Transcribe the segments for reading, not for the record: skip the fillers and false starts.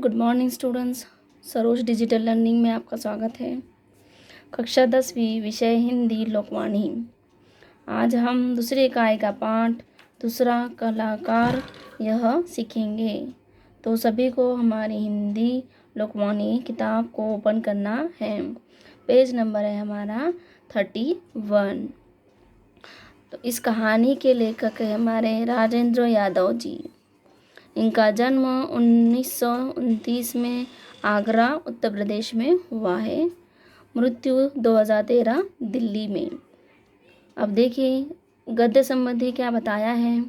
Good morning students. Saroj digital learning में आपका स्वागत है। कक्षा 10वीं विषय हिंदी लोकवाणी। आज हम दूसरे इकाई का पाठ दूसरा कलाकार यह सीखेंगे। तो सभी को हमारी हिंदी लोकवाणी किताब को ओपन करना है। पेज नंबर है हमारा 31। तो इस कहानी के लेखक है हमारे राजेंद्र यादव जी। इनका जन्म 1929 में आगरा उत्तर प्रदेश में हुआ है। मृत्यु 2013 दिल्ली में। अब देखिए गद्य संबंधी क्या बताया है।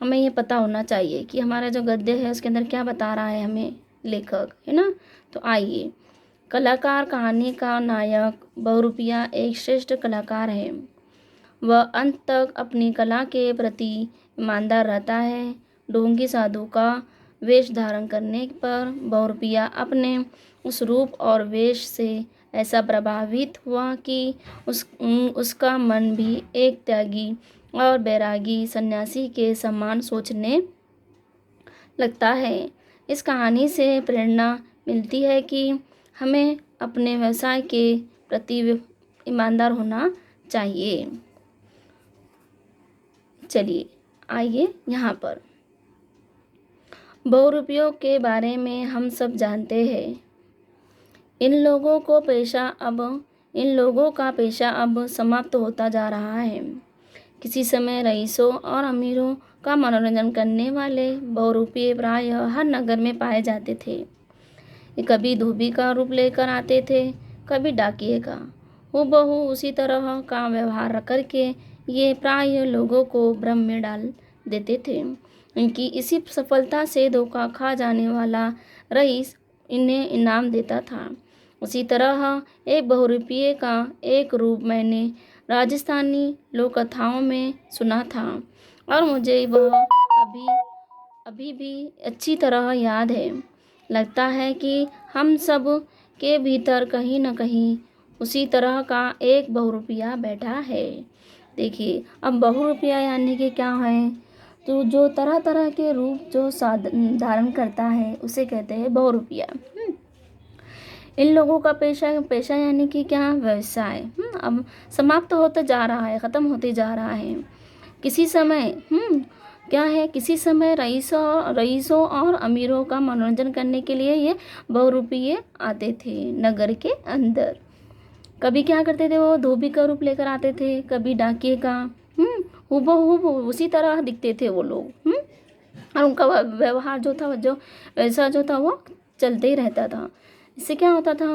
हमें ये पता होना चाहिए कि हमारा जो गद्य है उसके अंदर क्या बता रहा है हमें लेखक, है ना। तो आइए, कलाकार कहानी का नायक बहुरूपिया एक श्रेष्ठ कलाकार है। वह अंत तक अपनी कला के प्रति ईमानदार रहता है। ढोंगी साधु का वेश धारण करने पर बहुरूपिया अपने उस रूप और वेश से ऐसा प्रभावित हुआ कि उसका मन भी एक त्यागी और बैरागी सन्यासी के समान सोचने लगता है। इस कहानी से प्रेरणा मिलती है कि हमें अपने व्यवसाय के प्रति ईमानदार होना चाहिए। चलिए आइए, यहाँ पर बहुरूपियों के बारे में हम सब जानते हैं। इन लोगों का पेशा अब समाप्त होता जा रहा है। किसी समय रईसों और अमीरों का मनोरंजन करने वाले बहुरूपिये प्रायः हर नगर में पाए जाते थे। ये कभी धोबी का रूप लेकर आते थे, कभी डाकिये का। हूबहू उसी तरह का व्यवहार करके ये प्रायः लोगों को भ्रम में डाल देते थे। इनकी इसी सफलता से धोखा खा जाने वाला रईस इन्हें इनाम देता था। उसी तरह एक बहुरूपिये का एक रूप मैंने राजस्थानी लोक कथाओं में सुना था और मुझे वह अभी भी अच्छी तरह याद है। लगता है कि हम सब के भीतर कहीं न कहीं उसी तरह का एक बहुरूपिया बैठा है। देखिए, अब बहुरूपिया यानी कि क्या है, तो जो तरह तरह के रूप जो धारण करता है उसे कहते हैं बहुरूपिया। इन लोगों का पेशा यानी कि क्या, व्यवसाय अब समाप्त होते जा रहा है, ख़त्म होते जा रहा है। किसी समय क्या है, किसी समय रईसों और अमीरों का मनोरंजन करने के लिए ये बहुरूपिये आते थे नगर के अंदर। कभी क्या करते थे, वो धोबी का रूप लेकर आते थे, कभी डाकिये का। हूबहू उसी तरह दिखते थे वो लोग। और उनका व्यवहार जो था, जो ऐसा जो था वो चलते ही रहता था। इससे क्या होता था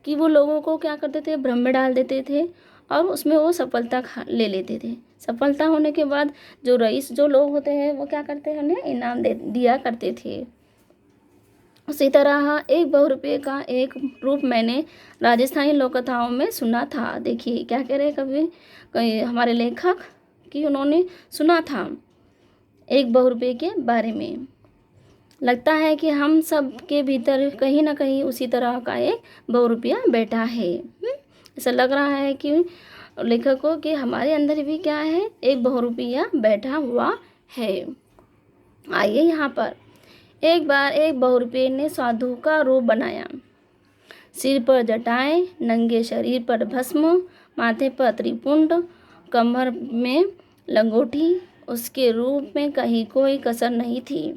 कि वो लोगों को क्या करते थे, भ्रम में डाल देते थे और उसमें वो सफलता ले लेते थे। सफलता होने के बाद जो रईस जो लोग होते हैं वो क्या करते हैं, उन्हें इनाम दिया करते थे। उसी तरह एक बहुरूपिये का एक रूप मैंने राजस्थानी लोक कथाओं में सुना था। देखिए क्या कह रहे कभी हमारे लेखक कि उन्होंने सुना था एक बहुरूपिये के बारे में। लगता है कि हम सब के भीतर कहीं ना कहीं उसी तरह का एक बहुरूपिया बैठा है। ऐसा लग रहा है कि लेखक को कि हमारे अंदर भी क्या है, एक बहुरूपिया बैठा हुआ है। आइए, यहाँ पर एक बार एक बहुरूपिये ने साधु का रूप बनाया। सिर पर जटाएं, नंगे शरीर पर भस्म, माथे पर त्रिपुंड, कमर में लंगोटी। उसके रूप में कहीं कोई कसर नहीं थी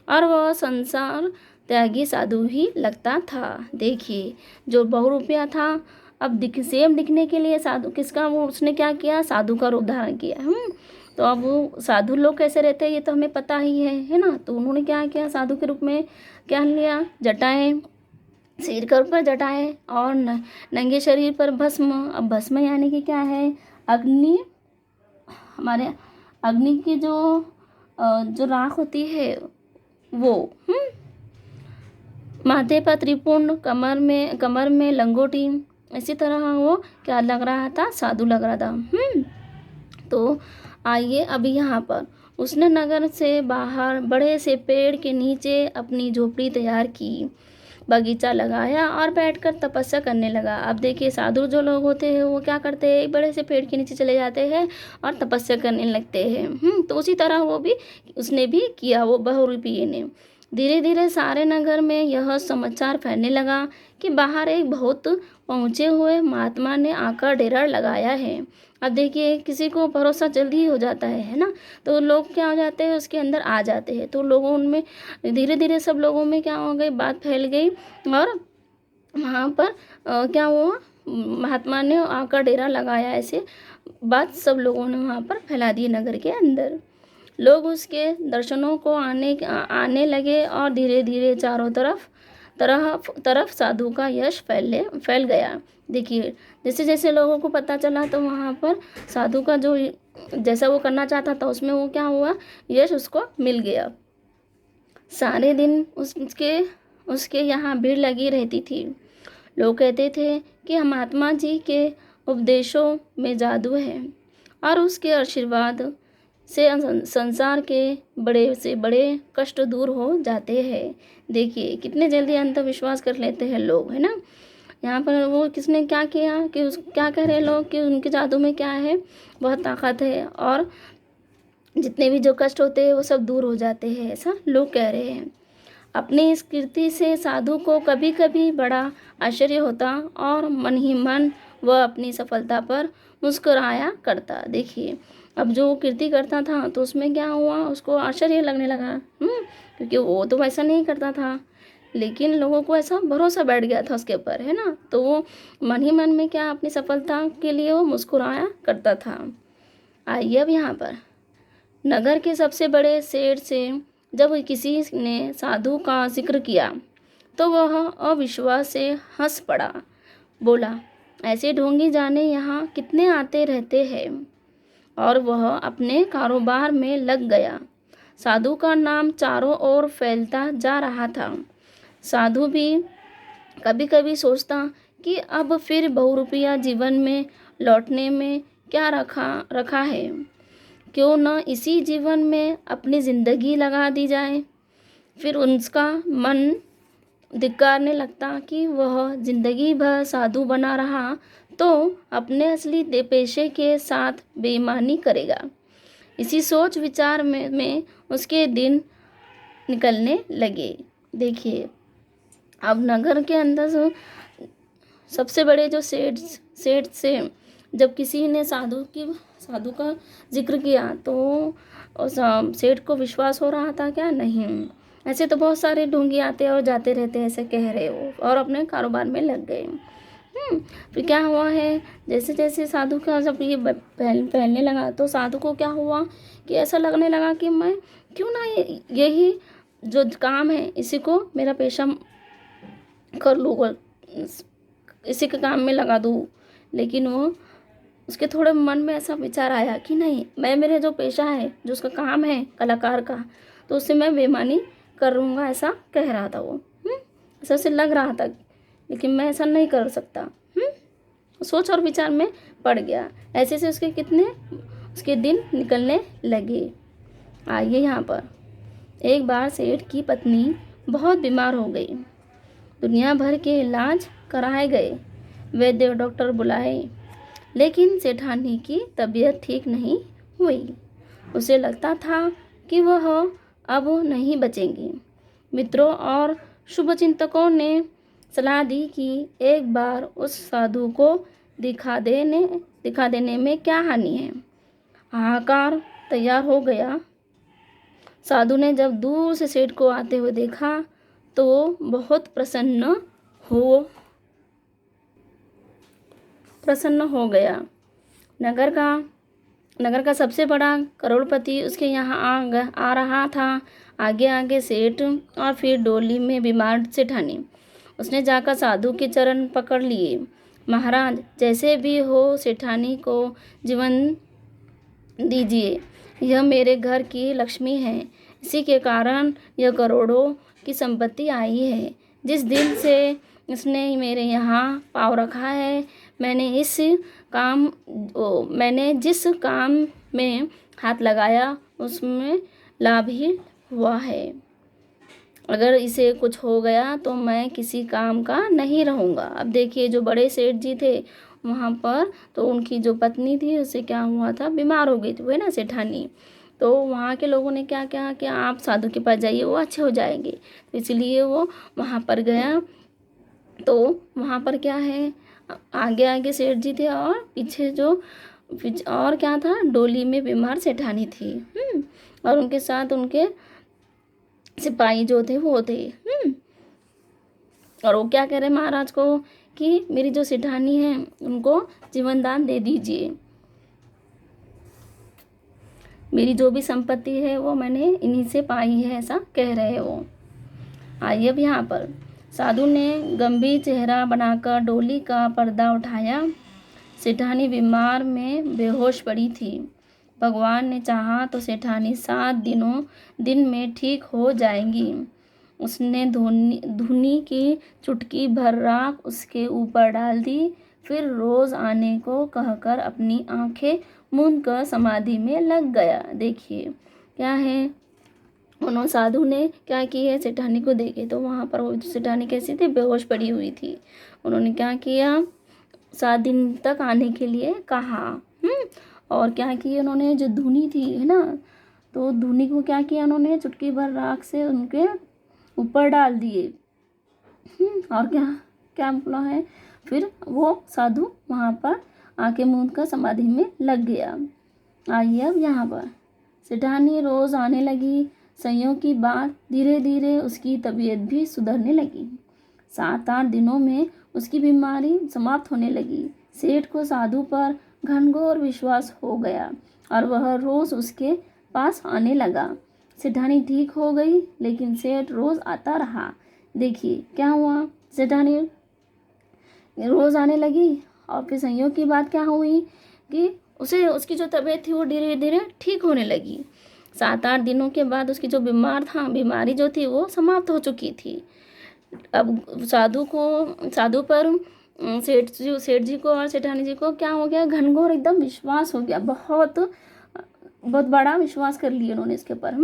और वह संसार त्यागी साधु ही लगता था। देखिए, जो बहुरूपिया था अब सेम दिखने के लिए साधु किसका, वो उसने क्या किया, साधु का रूप धारण किया। तो अब वो साधु लोग कैसे रहते हैं ये तो हमें पता ही है ना। तो उन्होंने क्या किया, साधु के रूप में क्या लिया, जटाएं, सिर के ऊपर जटाएं और नंगे शरीर पर भस्म। अब भस्म यानी कि क्या है, अग्नि, हमारे अग्नि की जो राख होती है वो। माथे पर त्रिपुंड, कमर में लंगोटी। इसी तरह वो क्या लग रहा था, साधु लग रहा था। तो आइए, अभी यहाँ पर उसने नगर से बाहर बड़े से पेड़ के नीचे अपनी झोपड़ी तैयार की, बगीचा लगाया और बैठकर तपस्या करने लगा। अब देखिए, साधु जो लोग होते हैं वो क्या करते हैं, एक बड़े से पेड़ के नीचे चले जाते हैं और तपस्या करने लगते हैं। तो उसी तरह वो भी उसने भी किया, वो बहुरूपिये ने। धीरे धीरे सारे नगर में यह समाचार फैलने लगा कि बाहर एक बहुत पहुँचे हुए महात्मा ने आकर डेरा लगाया है। अब देखिए, किसी को भरोसा जल्दी ही हो जाता है ना, तो लोग क्या हो जाते हैं, उसके अंदर आ जाते हैं। तो लोगों उनमें धीरे धीरे सब लोगों में क्या हो गई, बात फैल गई और वहाँ पर क्या हुआ, महात्मा ने आकर डेरा लगाया, ऐसे बात सब लोगों ने वहाँ पर फैला दी नगर के अंदर। लोग उसके दर्शनों को आने लगे और धीरे धीरे चारों तरफ साधु का यश फैल गया। देखिए, जैसे जैसे लोगों को पता चला तो वहाँ पर साधु का जो जैसा वो करना चाहता था उसमें वो क्या हुआ, यश उसको मिल गया। सारे दिन उसके यहाँ भीड़ लगी रहती थी। लोग कहते थे कि महात्मा जी के उपदेशों में जादू है और उसके आशीर्वाद से संसार के बड़े से बड़े कष्ट दूर हो जाते हैं। देखिए, कितने जल्दी अंधविश्वास कर लेते हैं लोग, है ना। यहाँ पर वो किसने क्या किया कि क्या कह रहे हैं लोग कि उनके जादू में क्या है, बहुत ताकत है और जितने भी जो कष्ट होते हैं वो सब दूर हो जाते हैं, ऐसा लोग कह रहे हैं। अपनी इस कीर्ति से साधु को कभी कभी बड़ा आश्चर्य होता और मन ही मन वह अपनी सफलता पर मुस्कुराया करता। देखिए, अब जो कीर्ति करता था तो उसमें क्या हुआ, उसको आश्चर्य लगने लगा, क्योंकि वो तो वैसा नहीं करता था, लेकिन लोगों को ऐसा भरोसा बैठ गया था उसके ऊपर, है ना। तो वो मन ही मन में क्या, अपनी सफलता के लिए वो मुस्कुराया करता था। आइए अब यहाँ पर नगर के सबसे बड़े सेठ से जब किसी ने साधु का जिक्र किया तो वह अविश्वास से हंस पड़ा। बोला, ऐसे ढोंगी जाने यहाँ कितने आते रहते हैं। और वह अपने कारोबार में लग गया। साधु का नाम चारों ओर फैलता जा रहा था। साधु भी कभी कभी सोचता कि अब फिर बहुरूपिया जीवन में लौटने में क्या रखा है, क्यों न इसी जीवन में अपनी ज़िंदगी लगा दी जाए। फिर उसका मन धिक्कारने लगता कि वह जिंदगी भर साधु बना रहा तो अपने असली पेशे के साथ बेईमानी करेगा। इसी सोच विचार में उसके दिन निकलने लगे। देखिए, अब नगर के अंदर सबसे बड़े जो सेठ से जब किसी ने साधु का जिक्र किया तो सेठ को विश्वास हो रहा था क्या, नहीं, ऐसे तो बहुत सारे ढोंगी आते और जाते रहते हैं, ऐसे कह रहे हो, और अपने कारोबार में लग गए। फिर क्या हुआ है, जैसे जैसे साधु का जब ये फैलने लगा तो साधु को क्या हुआ कि ऐसा लगने लगा कि मैं क्यों ना यही जो काम है इसी को मेरा पेशा कर लूँ, इसी के काम में लगा दूँ। लेकिन वो उसके थोड़े मन में ऐसा विचार आया कि नहीं, मैं मेरे जो पेशा है, जो उसका काम है कलाकार का, तो उससे मैं बेईमानी करूँगा, ऐसा कह रहा था वो। ऐसा उसे लग रहा था, लेकिन मैं ऐसा नहीं कर सकता। सोच और विचार में पड़ गया। ऐसे से उसके दिन निकलने लगे। आइए यहाँ पर एक बार सेठ की पत्नी बहुत बीमार हो गई। दुनिया भर के इलाज कराए गए, वैद्य डॉक्टर बुलाए, लेकिन सेठानी की तबीयत ठीक नहीं हुई। उसे लगता था कि वह अब नहीं बचेंगी। मित्रों और शुभचिंतकों ने सलाह दी कि एक बार उस साधु को दिखा देने में क्या हानि है। हाहाकार तैयार हो गया। साधु ने जब दूर से सेठ को आते हुए देखा तो वो बहुत प्रसन्न हो गया। नगर का सबसे बड़ा करोड़पति उसके यहाँ आ रहा था। आगे आगे सेठ और फिर डोली में बीमार सेठानी। उसने जाकर साधु के चरण पकड़ लिए। महाराज, जैसे भी हो सेठानी को जीवन दीजिए। यह मेरे घर की लक्ष्मी है, इसी के कारण यह करोड़ों की संपत्ति आई है। जिस दिन से इसने मेरे यहाँ पाँव रखा है, मैंने जिस काम में हाथ लगाया उसमें लाभ ही हुआ है। अगर इसे कुछ हो गया तो मैं किसी काम का नहीं रहूँगा। अब देखिए, जो बड़े सेठ जी थे वहाँ पर, तो उनकी जो पत्नी थी उसे क्या हुआ था, बीमार हो गई थी, वही ना सेठानी। तो वहाँ के लोगों ने क्या किया कि आप साधु के पास जाइए, वो अच्छे हो जाएंगे। तो इसलिए वो वहाँ पर गया। तो वहाँ पर क्या है, आगे आगे सेठ जी थे और पीछे और क्या था, डोली में बीमार सेठानी थी। और उनके साथ उनके सिपाही जो थे वो थे। और वो क्या कह रहे महाराज को कि मेरी जो सेठानी है उनको जीवन दान दे दीजिए, मेरी जो भी संपत्ति है वो मैंने इन्हीं से पाई है, ऐसा कह रहे वो। आइए अब यहाँ पर साधु ने गंभीर चेहरा बनाकर डोली का पर्दा उठाया। सेठानी बीमार में बेहोश पड़ी थी। भगवान ने चाहा तो सेठानी 7 दिन में ठीक हो जाएंगी। उसने धुनी की चुटकी भर राख उसके ऊपर डाल दी, फिर रोज आने को कहकर अपनी आंखें मूंद कर समाधि में लग गया। देखिए क्या है, उन्होंने साधु ने क्या किया, सेठानी को देखे तो वहाँ पर वो सेठानी कैसी थी, बेहोश पड़ी हुई थी। उन्होंने क्या किया, 7 दिन तक आने के लिए कहा। और क्या किया उन्होंने, जो धुनी थी है ना, तो धुनी को क्या किया उन्होंने, चुटकी भर राख से उनके ऊपर डाल दिए। और क्या क्या बोला है, फिर वो साधु वहाँ पर आके मूंद कर समाधि में लग गया। आइए अब यहाँ पर सेठानी रोज आने लगी। संयोग की बात, धीरे धीरे उसकी तबीयत भी सुधरने लगी। 7-8 दिनों में उसकी बीमारी समाप्त होने लगी। सेठ को साधु पर घनघोर विश्वास हो गया और वह रोज उसके पास आने लगा। सेठानी ठीक हो गई, लेकिन सेठ रोज आता रहा। देखिए क्या हुआ, सेठानी रोज आने लगी और फिर संयोग की बात क्या हुई कि उसकी जो तबीयत थी वो धीरे धीरे ठीक होने लगी। 7-8 दिनों के बाद उसकी जो बीमारी जो थी वो समाप्त हो चुकी थी। अब साधु पर सेठ जी को और सेठानी जी को क्या हो गया, घनघोर एकदम विश्वास हो गया। बहुत बहुत बड़ा विश्वास कर लिया उन्होंने इसके ऊपर।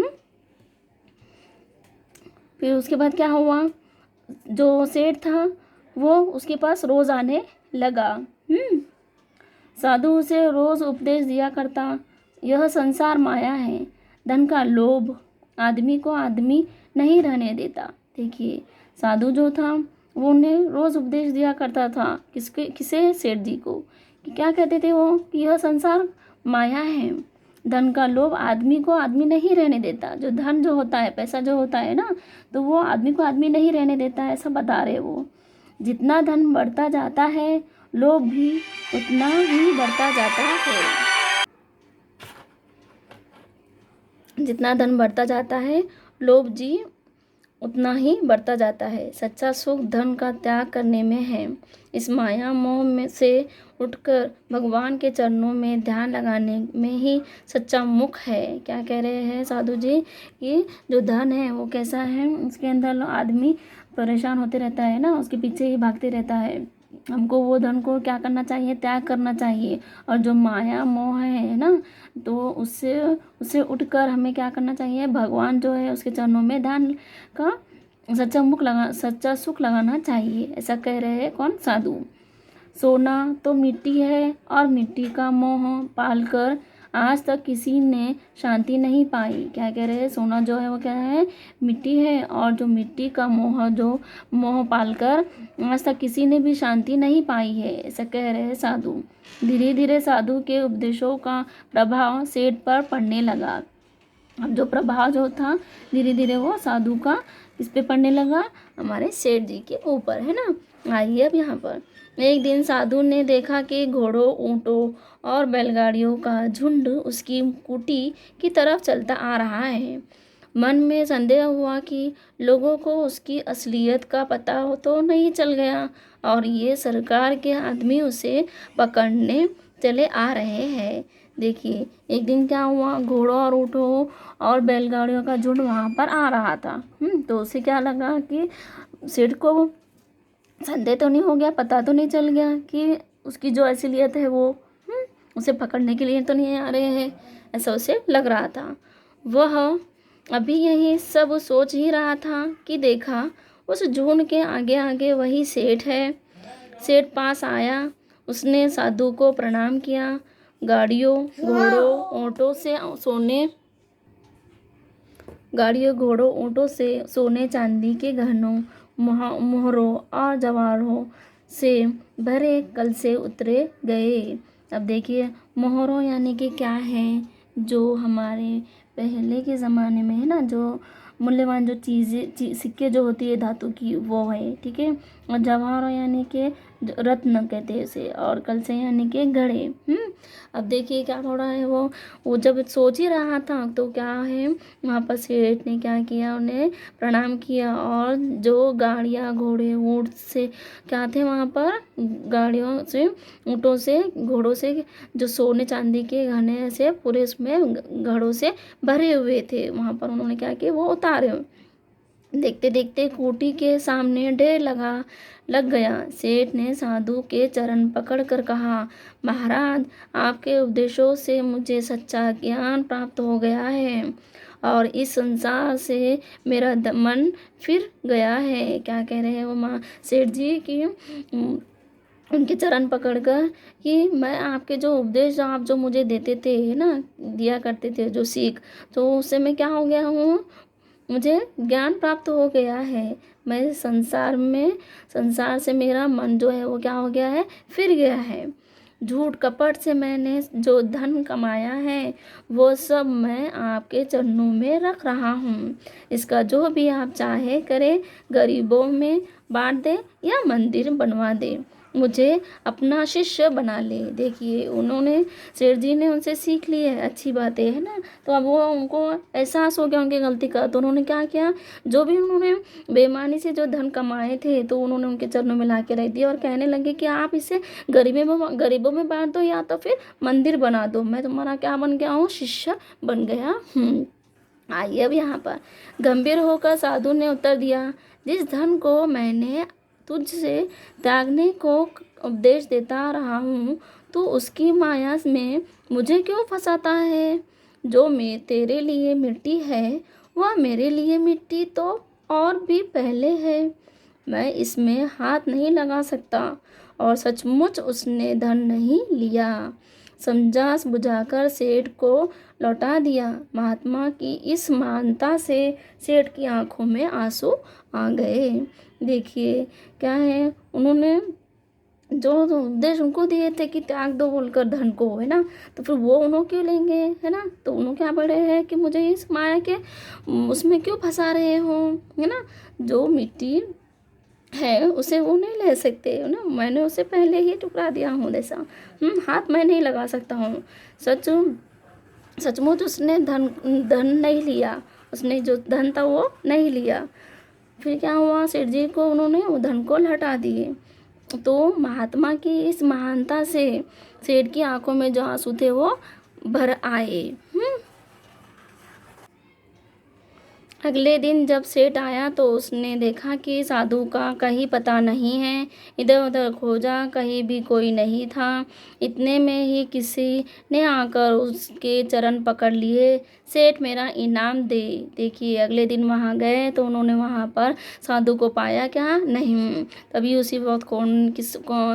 फिर उसके बाद क्या हुआ, जो सेठ था वो उसके पास रोज आने लगा। साधु उसे रोज उपदेश दिया करता, यह संसार माया है, धन का लोभ आदमी को आदमी नहीं रहने देता। देखिए साधु जो था वो उन्हें रोज उपदेश दिया करता था, किसे, सेठ जी को, कि क्या कहते थे वो, कि यह संसार माया है, धन का लोभ आदमी को आदमी नहीं रहने देता। जो धन जो होता है, पैसा जो होता है ना, तो वो आदमी को आदमी नहीं रहने देता है, ऐसा बता रहे वो। जितना धन बढ़ता जाता है, लोभ भी उतना ही बढ़ता जाता है। जितना धन बढ़ता जाता है, लोभ जी उतना ही बढ़ता जाता है। सच्चा सुख धन का त्याग करने में है। इस माया मोह में से उठकर भगवान के चरणों में ध्यान लगाने में ही सच्चा मुख है। क्या कह रहे हैं साधु जी, कि जो धन है वो कैसा है, उसके अंदर आदमी परेशान होते रहता है ना, उसके पीछे ही भागते रहता है। हमको वो धन को क्या करना चाहिए, त्याग करना चाहिए। और जो माया मोह है ना, तो उससे उठकर हमें क्या करना चाहिए, भगवान जो है उसके चरणों में ध्यान का सच्चा सुख लगाना चाहिए। ऐसा कह रहे हैं कौन, साधु। सोना तो मिट्टी है और मिट्टी का मोह पालकर आज तक किसी ने शांति नहीं पाई। क्या कह रहे हैं, सोना जो है वो क्या है, मिट्टी है, और जो मिट्टी का मोह पालकर आज तक किसी ने भी शांति नहीं पाई है, ऐसा कह रहे हैं साधु। धीरे धीरे साधु के उपदेशों का प्रभाव सेठ पर पड़ने लगा। अब जो प्रभाव जो था धीरे धीरे वो साधु का इस पे पड़ने लगा, हमारे सेठ जी के ऊपर, है ना। आइए अब यहाँ पर एक दिन साधु ने देखा कि घोड़ों, ऊँटों और बैलगाड़ियों का झुंड उसकी कुटी की तरफ चलता आ रहा है। मन में संदेह हुआ कि लोगों को उसकी असलियत का पता हो तो नहीं चल गया और ये सरकार के आदमी उसे पकड़ने चले आ रहे हैं। देखिए एक दिन क्या हुआ, घोड़ों और ऊँटों और बैलगाड़ियों का झुंड वहाँ पर आ रहा था। तो उसे क्या लगा कि सेठ को संदेह तो नहीं हो गया, पता तो नहीं चल गया कि उसकी जो असलियत है वो उसे पकड़ने के लिए तो नहीं आ रहे हैं, ऐसा उसे लग रहा था। वह अभी यही सब सोच ही रहा था कि देखा उस झुंड के आगे आगे वही सेठ है। सेठ पास आया, उसने साधु को प्रणाम किया। गाड़ियों, घोड़ों, ऊँटों से सोने गाड़ियों, घोड़ों, ऊँटों से, सोने चांदी के गहनों, मोहरों और जवाहरों से भरे कलशे उतरे गए। अब देखिए, मोहरों यानी कि क्या है, जो हमारे पहले के ज़माने में है ना, जो मूल्यवान जो चीज़ें सिक्के जो होती है धातु की, वो है, ठीक है। और जवाहर यानी कि रत्न कहते हैं उसे, और कलशे यानी कि घड़े। अब देखिए क्या हो रहा है, वो जब सोच ही रहा था तो क्या है, वहाँ पर सेठ ने क्या किया, उन्हें प्रणाम किया, और जो गाड़ियाँ, घोड़े, ऊँट से क्या थे वहाँ पर, गाड़ियों से, ऊँटों से, घोड़ों से, जो सोने चांदी के गहने से पूरे उसमें घड़ों से भरे हुए थे, वहाँ पर उन्होंने क्या किया, वो उतारे। देखते देखते कोठी के सामने ढेर लग गया। सेठ ने साधु के चरण पकड़ कर कहा, महाराज, आपके उपदेशों से मुझे सच्चा ज्ञान प्राप्त हो गया है और इस संसार से मेरा मन फिर गया है। क्या कह रहे हैं वो माँ सेठ जी की, उनके चरण पकड़कर कि मैं आपके जो उपदेश आप जो मुझे देते थे ना, दिया करते थे जो सीख, तो उससे मैं क्या हो गया हूँ, मुझे ज्ञान प्राप्त हो गया है। मैं संसार से मेरा मन जो है वो क्या हो गया है, फिर गया है। झूठ कपट से मैंने जो धन कमाया है वो सब मैं आपके चरणों में रख रहा हूँ। इसका जो भी आप चाहे करें, गरीबों में बांट दे या मंदिर बनवा दे, मुझे अपना शिष्य बना ले। देखिए, उन्होंने, सेठ जी ने उनसे सीख ली है, अच्छी बात है ना। तो अब वो, उनको एहसास हो गया उनकी गलती का, तो उन्होंने क्या किया, जो भी उन्होंने बेईमानी से जो धन कमाए थे तो उन्होंने उनके चरणों में ला के रख दिया, और कहने लगे कि आप इसे गरीबों में बांट दो या तो फिर मंदिर बना दो, मैं तुम्हारा क्या बन गया हूँ, शिष्य बन गया हूँ। आइए अब यहाँ पर गंभीर होकर साधु ने उत्तर दिया, जिस धन को मैंने तुझसे त्यागने को उपदेश देता रहा हूँ, तो उसकी माया में मुझे क्यों फंसाता है। जो मैं तेरे लिए मिट्टी है वह मेरे लिए मिट्टी तो और भी पहले है, मैं इसमें हाथ नहीं लगा सकता। और सचमुच उसने धन नहीं लिया, समझा बुझाकर सेठ को लौटा दिया। महात्मा की इस महानता से सेठ की आंखों में आंसू आ गए। देखिए क्या है, उन्होंने जो उपदेश उनको दिए थे कि त्याग दो बोलकर धन को, है ना, तो फिर वो उन्हों क्यों लेंगे, है ना। तो उन्हों क्या पड़े हैं कि मुझे इस माया के उसमें क्यों फंसा रहे हो, है ना। जो मिट्टी है उसे वो नहीं ले सकते, है ना, मैंने उसे पहले ही टुकड़ा दिया हूँ जैसा, हाथ मैं नहीं लगा सकता हूँ। सचमुच उसने धन नहीं लिया, उसने जो धन था वो नहीं लिया। फिर क्या हुआ, सेठ जी को उन्होंने वो धन को लौटा दिए। तो महात्मा की इस महानता से सेठ की आंखों में जो आंसू थे वो भर आए। अगले दिन जब सेठ आया तो उसने देखा कि साधु का कहीं पता नहीं है। इधर उधर खोजा, कहीं भी कोई नहीं था। इतने में ही किसी ने आकर उसके चरण पकड़ लिए, सेठ मेरा इनाम दे। देखिए, अगले दिन वहाँ गए तो उन्होंने वहाँ पर साधु को पाया क्या नहीं। तभी उसी वक्त कौन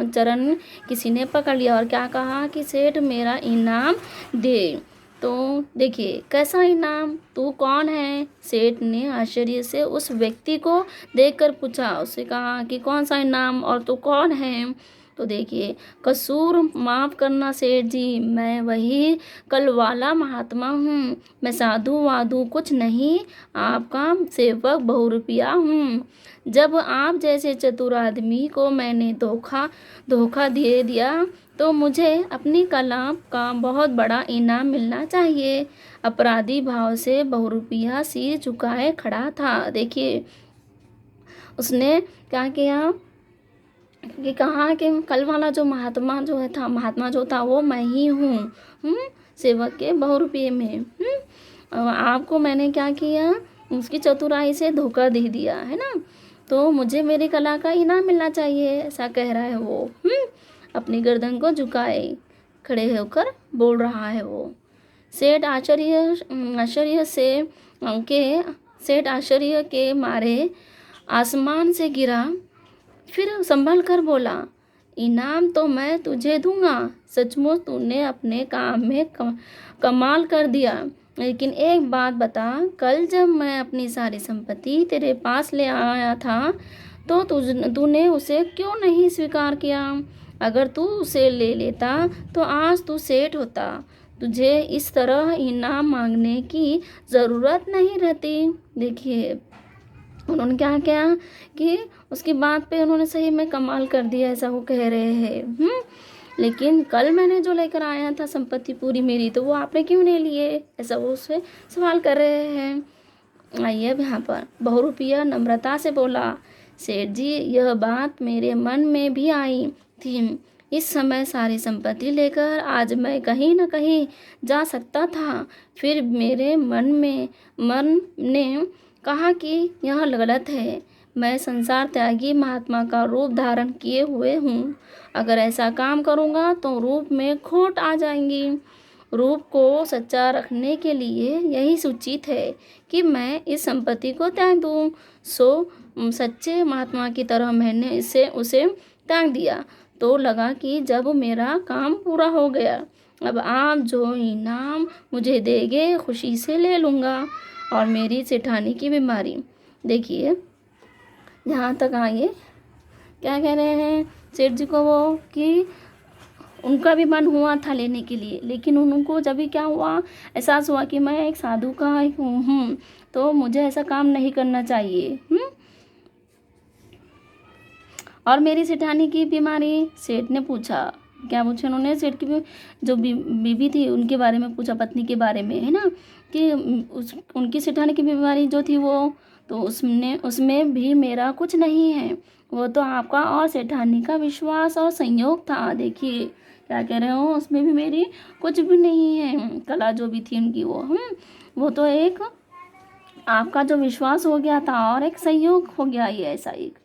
चरण किसी ने पकड़ लिया और क्या कहा कि सेठ मेरा इनाम दे। तो देखिए, कैसा इनाम, तू कौन है। सेठ ने आश्चर्य से उस व्यक्ति को देखकर पूछा, उससे कहा कि कौन सा इनाम और तू कौन है। तो देखिए, कसूर माफ़ करना सेठ जी, मैं वही कल वाला महात्मा हूँ। मैं साधु वाधु कुछ नहीं, आपका सेवक बहुरूपिया हूँ। जब आप जैसे चतुर आदमी को मैंने धोखा दे दिया तो मुझे अपनी कला का बहुत बड़ा इनाम मिलना चाहिए। अपराधी भाव से बहुरूपिया सिर झुकाए खड़ा था। देखिए, उसने क्या किया कि कहा कि कल वाला जो महात्मा जो था वो मैं ही हूँ, सेवक के बहुरूपिये में। आपको मैंने क्या किया, उसकी चतुराई से धोखा दे दिया, है ना। तो मुझे मेरी कला का इनाम मिलना चाहिए, ऐसा कह रहा है वो। अपनी गर्दन को झुकाए खड़े होकर बोल रहा है वो। सेठ आश्चर्य के मारे आसमान से गिरा, फिर संभल कर बोला, इनाम तो मैं तुझे दूंगा, सचमुच तूने अपने काम में कमाल कर दिया। लेकिन एक बात बता, कल जब मैं अपनी सारी संपत्ति तेरे पास ले आया था तो तूने उसे क्यों नहीं स्वीकार किया? अगर तू उसे ले लेता तो आज तू सेठ होता। तुझे इस तरह इनाम मांगने की ज़रूरत नहीं रहती। देखिए उन्होंने क्या किया कि उसकी बात पे उन्होंने सही में कमाल कर दिया, ऐसा वो कह रहे हैं। लेकिन कल मैंने जो लेकर आया था संपत्ति पूरी मेरी, तो वो आपने क्यों नहीं लिए? ऐसा वो उससे सवाल कर रहे हैं। आइए अब यहाँ पर बहुरूपिया नम्रता से बोला, सेठ जी यह बात मेरे मन में भी आई थी। इस समय सारी संपत्ति लेकर आज मैं कहीं न कहीं जा सकता था, फिर मेरे मन ने कहा कि यह गलत है। मैं संसार त्यागी महात्मा का रूप धारण किए हुए हूँ। अगर ऐसा काम करूँगा तो रूप में खोट आ जाएंगी। रूप को सच्चा रखने के लिए यही सूचित है कि मैं इस संपत्ति को त्याग दूँ। सच्चे महात्मा की तरह मैंने उसे त्याग दिया तो लगा कि जब मेरा काम पूरा हो गया, अब आप जो इनाम मुझे देंगे खुशी से ले लूँगा। और मेरी सेठानी की बीमारी, देखिए यहाँ तक आइए क्या कह रहे हैं सेठ जी को वो कि उनका भी मन हुआ था लेने के लिए, लेकिन उनको जब भी क्या हुआ, एहसास हुआ कि मैं एक साधु का हूँ तो मुझे ऐसा काम नहीं करना चाहिए। और मेरी सेठानी की बीमारी, सेठ ने पूछा, क्या पूछा उन्होंने? सेठ की जो बीवी थी उनके बारे में पूछा, पत्नी के बारे में, है ना, कि उनकी सेठानी की बीमारी जो थी वो, तो उसमें भी मेरा कुछ नहीं है, वो तो आपका और सेठानी का विश्वास और संयोग था। देखिए क्या कह रहे हो, उसमें भी मेरी कुछ भी नहीं है, कला जो भी थी उनकी वो तो एक आपका जो विश्वास हो गया था और एक संयोग हो गया, ये ऐसा एक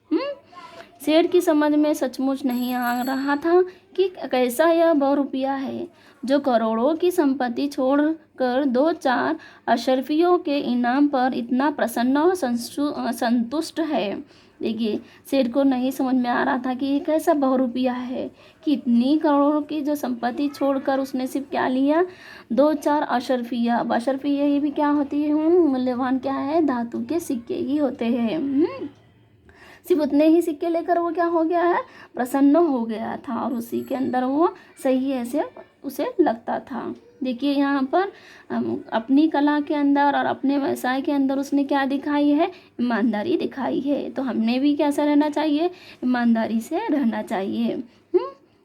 सेठ की समझ में सचमुच नहीं आ रहा था कि कैसा यह बहुरूपिया है जो करोड़ों की संपत्ति छोड़कर 2-4 अशरफियों के इनाम पर इतना प्रसन्न और संतुष्ट है। देखिए सेठ को नहीं समझ में आ रहा था कि ये कैसा बहुरूपिया है कि इतनी करोड़ों की जो संपत्ति छोड़कर उसने सिर्फ क्या लिया, 2-4 अशरफिया। अशरफिया ये भी क्या होती है? मूल्यवान क्या है? धातु के सिक्के ही होते हैं। सिर्फ उतने ही सिक्के लेकर वो क्या हो गया है? प्रसन्न हो गया था और उसी के अंदर वो सही ऐसे उसे लगता था। देखिए यहाँ पर अपनी कला के अंदर और अपने व्यवसाय के अंदर उसने क्या दिखाई है? ईमानदारी दिखाई है। तो हमने भी कैसा रहना चाहिए? ईमानदारी से रहना चाहिए।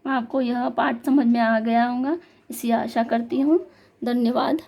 आपको यह पाठ समझ में आ गया होगा, इसी आशा करती हूँ। धन्यवाद।